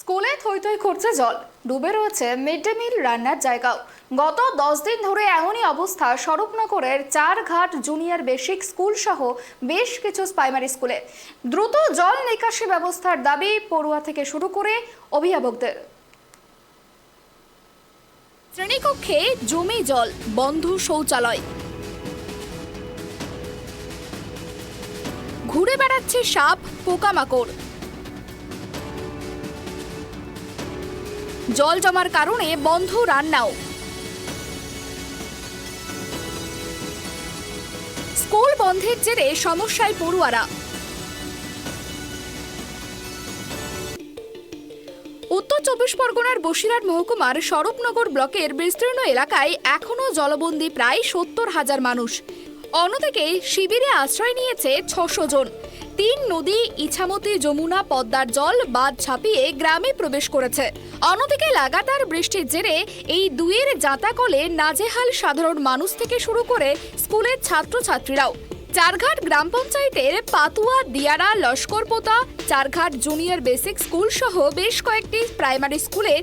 স্কুলে থই থই করছে জল, ডুবে রয়েছে মিড ডে মিল রান্নার জায়গাও। গত 10 দিন ধরে এমনই অবস্থা স্বরূপনগরের চারঘাট জুনিয়র বেসিক স্কুল সহ বেশ কিছু প্রাইমারি স্কুলে। দ্রুত জল নিকাশি ব্যবস্থার দাবি পড়ুয়া থেকে শুরু করে অভিভাবকদের। শ্রেণীকক্ষে জমি জল, বন্ধ শৌচালয়, ঘুরে বেড়াচ্ছে সাপ পোকামাকড়। জল জমার কারণে বন্ধ রান্নাও। স্কুল বন্ধের জেরে সমস্যায় পড়ুয়ারা। উত্তর 24 পরগনার বসিরহাট মহকুমার স্বরূপনগর ব্লকের বিস্তীর্ণ এলাকায় এখনো জলবন্দী প্রায় 70,000 মানুষ। অন্যদিকে শিবিরে আশ্রয় নিয়েছে 600 জন। 3 নদী ইছামতি, যমুনা, পদ্মার জল বাঁধ ছাপিয়ে গ্রামে প্রবেশ করেছে। অন্যদিকে লাগাতার বৃষ্টির জেরে এই দুয়ের জাঁতাকলে নাজেহাল সাধারণ মানুষ থেকে শুরু করে স্কুলের ছাত্রছাত্রীরাও। চারঘাট গ্রাম পঞ্চায়েতের Patuya, Diyara, Laskarpota, Charghat junior basic school সহ বেশ কয়েকটি প্রাইমারি স্কুলে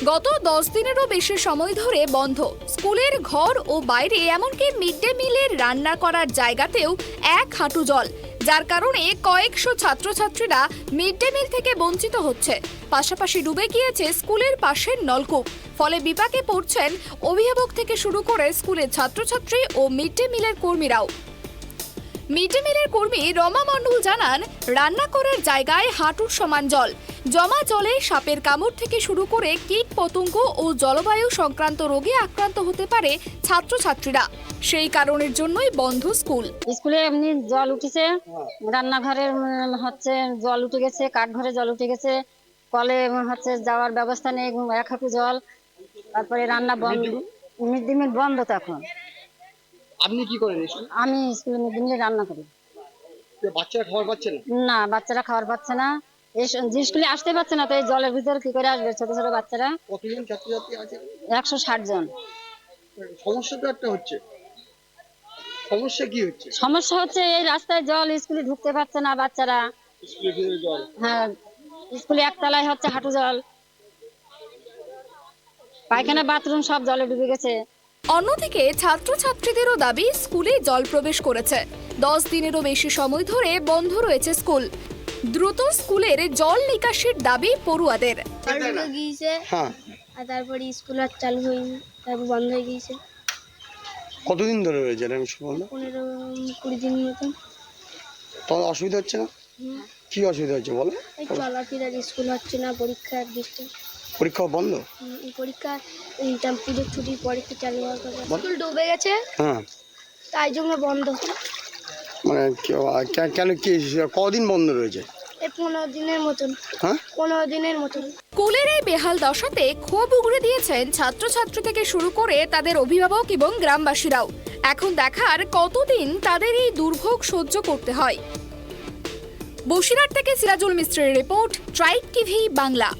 গত 10 দিনেরও বেশি সময় ধরে বন্ধ। স্কুলের ঘর ও বাইরে এমনকি মিড ডে মিলের রান্না করার জায়গাতেও এক হাঁটু জল, যার কারণে কয়েকশো ছাত্রছাত্রীরা মিড ডে মিল থেকে বঞ্চিত হচ্ছে। পাশাপাশি ডুবে গিয়েছে স্কুলের পাশের নলকূপ। ফলে বিপাকে পড়ছেন অভিভাবক থেকে শুরু করে স্কুলের ছাত্রছাত্রী ও মিড ডে মিলের কর্মীরাও। মিড ডে মিলের কর্মী রমা মণ্ডল জানান, রান্না করার জায়গায় হাঁটুর সমান জল। জমা জলে সাপের কামড় থেকে শুরু করে কীট পতঙ্গ ও জলবায়ু সংক্রান্ত রোগে আক্রান্ত হতে পারে ছাত্রছাত্রীরা। সেই কারণের জন্যই বন্ধ স্কুল। স্কুলে এমনি জল উঠেছে, রান্নাঘরের হচ্ছে জল উঠে গেছে, কাঠঘরে জল উঠে গেছে, কলে হচ্ছে যাওয়ার ব্যবস্থা নেই, এক হাঁটু জল। তারপরে রান্না বন্ধ, মিড ডে মিল বন্ধ। তখন আপনি কি করেন? আমি স্কুলে মিড ডে মিলে রান্না করি। বাচ্চারা খাবার পাচ্ছে না? না, বাচ্চারা খাবার পাচ্ছে না, যে স্কুলে আসতে পারছে না। তো এই জলের ভিতরে কি করে আসবে ছোট ছোট বাচ্চারা? কতজন ছাত্রছাত্রী আছে? 160 জন। সমস্যা তো একটা হচ্ছে। সমস্যা কি হচ্ছে? সমস্যা হচ্ছে এই রাস্তায় জল, স্কুলে ঢুকতে পারছে না বাচ্চারা। স্কুলের ভিতরে জল? হ্যাঁ, স্কুলে একতলায় হচ্ছে হাঁটু জল, পায়খানা বাথরুম সব জলে ডুবে গেছে। অন্যদিকে ছাত্রছাত্রীদেরও দাবি, স্কুলে জল প্রবেশ করেছে। 10 দিনেরও বেশি সময় ধরে বন্ধ রয়েছে স্কুল। দ্রুত স্কুলের জল নিকাশির দাবি পড়ুয়াদের। গিয়েছে, হ্যাঁ। আর তারপরে স্কুল আর চালু হয়নি, তারপর বন্ধ হয়ে গিয়েছে। কতদিন ধরে রয়েছে? 15-20 দিন মতন। তোমার অসুবিধা হচ্ছে না? কি অসুবিধা হচ্ছে বলো? এই চলাফেরার, স্কুল হচ্ছে না, পরীক্ষার ডিস্টেন্স, পরীক্ষা বন্ধ? পরীক্ষা পুজোর ছুটির পরে কি চালু হওয়ার কথা। স্কুল ডুবে গেছে, হ্যাঁ, তাই জন্য বন্ধ। মানে কেন, কি কদিন বন্ধ রয়েছে? এই 15 দিনের মতন। হ্যাঁ, 15 দিনের মতন। স্কুলের এই বেহাল দশাতে ক্ষোভ উগরে দিয়েছেন ছাত্রছাত্রী থেকে শুরু করে তাদের অভিভাবক এবং গ্রামবাসীরাও। এখন দেখার কতদিন তাদের এই দুর্ভোগ সহ্য করতে হয়। বসিরহাট থেকে সিরাজুল মিস্ত্রির রিপোর্ট, ট্রাইব টিভি বাংলা।